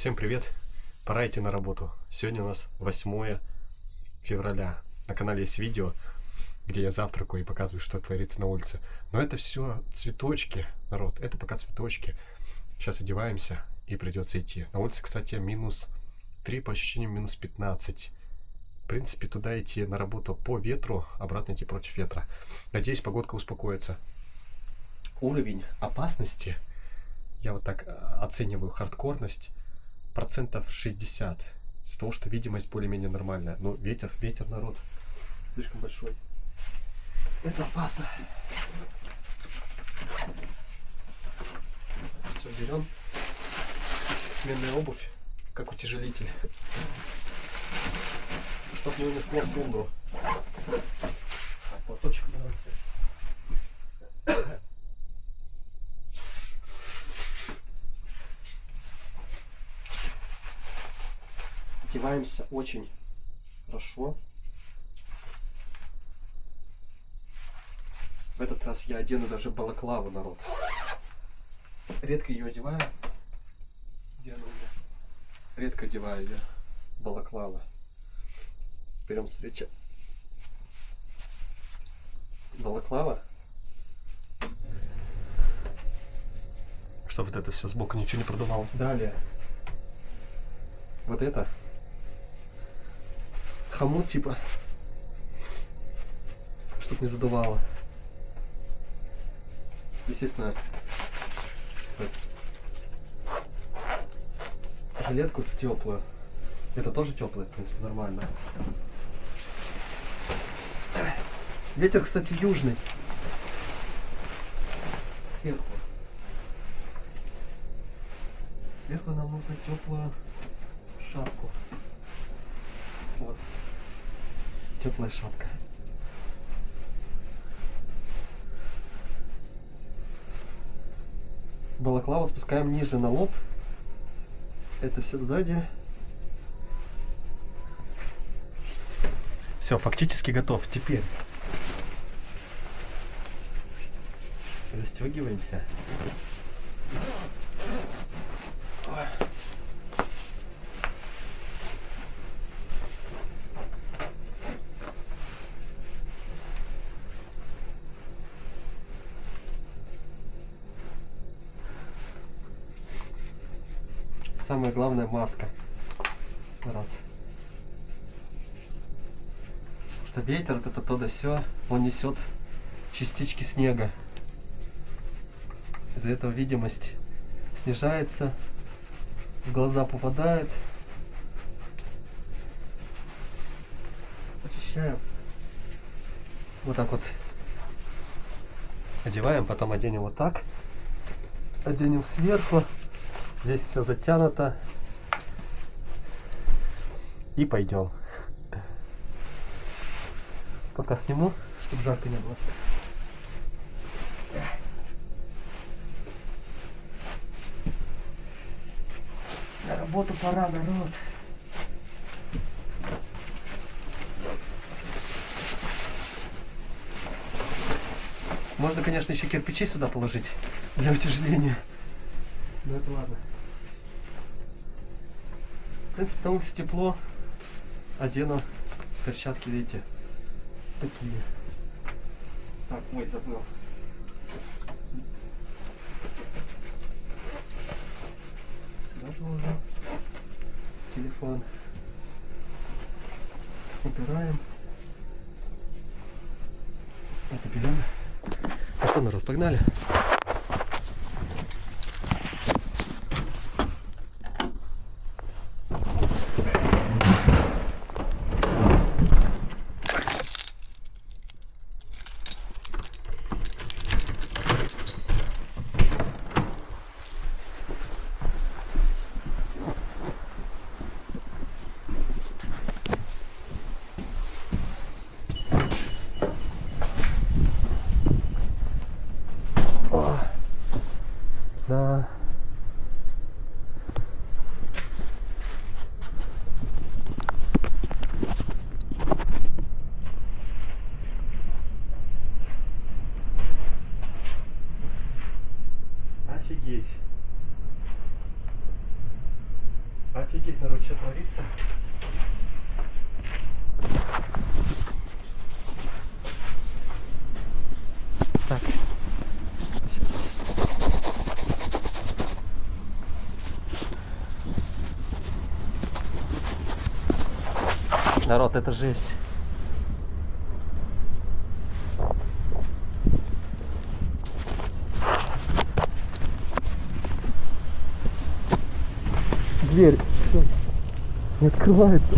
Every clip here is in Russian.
Всем привет! Пора идти на работу. Сегодня у нас 8 февраля. На канале есть видео, где я завтракаю и показываю, что творится на улице. Но это все цветочки, народ. Это пока цветочки. Сейчас одеваемся и придется идти. На улице, кстати, -3, по ощущениям -15. В принципе, туда идти на работу по ветру, обратно идти против ветра. Надеюсь, погодка успокоится. Уровень опасности, я вот так оцениваю хардкорность, процентов 60. Из-за того, что видимость более-менее нормальная. Но ветер, народ, слишком большой. Это опасно. Все, берем. Сменная обувь, как утяжелитель. Чтоб не унесло в тундру. Так, платочек надо взять. Одеваемся очень хорошо. В этот раз я одену даже балаклаву, народ. Редко ее одеваю. Где она у меня? Редко одеваю ее. Балаклава. Берем встреча. Балаклава. Чтобы вот это все сбоку ничего не продувало. Далее. Вот это. Хомут типа, чтоб не задувало. Естественно, жилетку теплую. Это тоже теплая, в принципе, нормально. Ветер, кстати, южный. Сверху. Сверху нам нужно теплую шапку. Вот. Теплая шапка. Балаклаву спускаем ниже на лоб. Это все сзади. Все, фактически готов. Теперь застегиваемся. Самое главное — маска. Рад. Потому что ветер, вот это то да сё, он несет частички снега. Из-за этого видимость снижается, в глаза попадает. Очищаем. Вот так вот одеваем, потом оденем вот так. Оденем сверху. Здесь все затянуто. И пойдем. Пока сниму, чтобы жарко не было. На работу пора, народ. Можно, конечно, еще кирпичи сюда положить для утяжеления. Но это ладно. В принципе, на улице тепло. Одену перчатки, видите, такие. Так, ой, забыл. Сюда положу телефон. Убираем. Это берем. Ну что, народ, погнали. Офигеть, народ, что творится. Так. Сейчас. Народ, это жесть. Дверь, все, не открывается.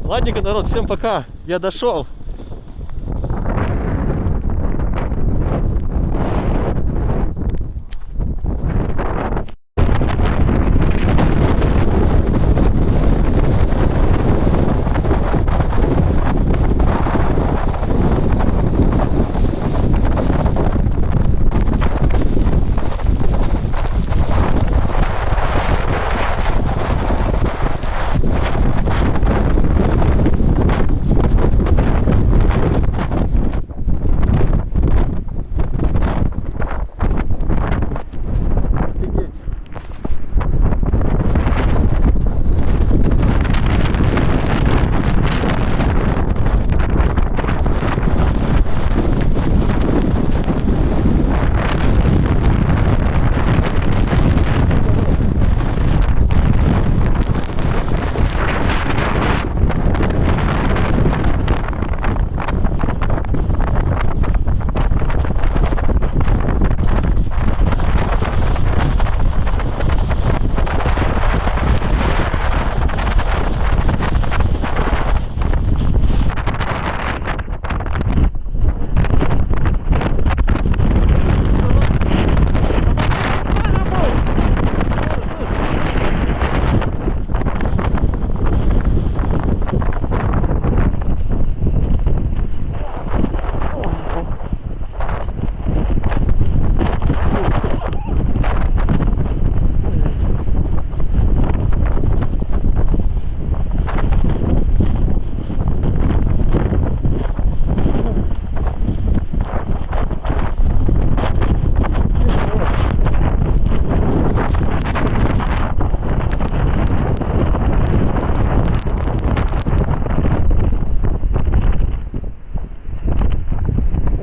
Ладненько, народ, всем пока. Я дошел.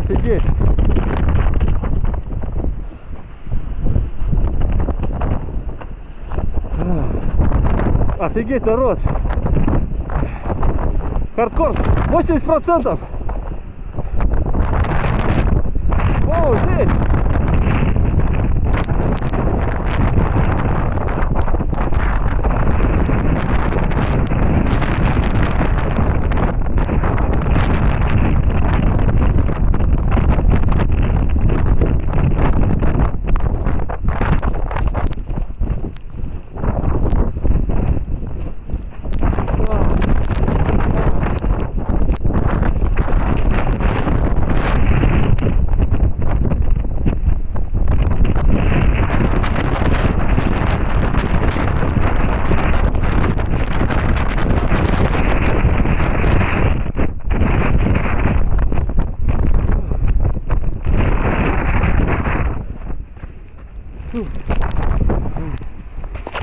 Офигеть! Офигеть, народ! Хардкор 80%! О, жесть!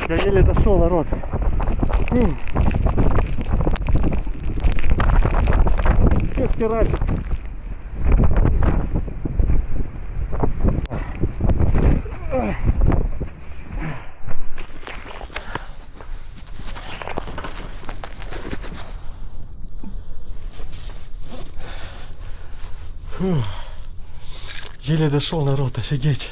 Я еле дошел, народ. Как стирать? Еле дошел, народ, офигеть.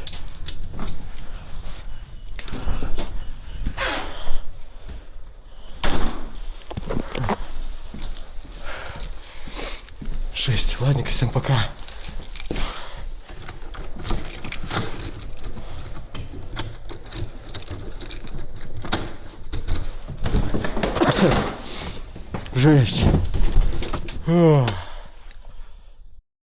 Жесть, ладненько, всем пока. Жесть. Ох.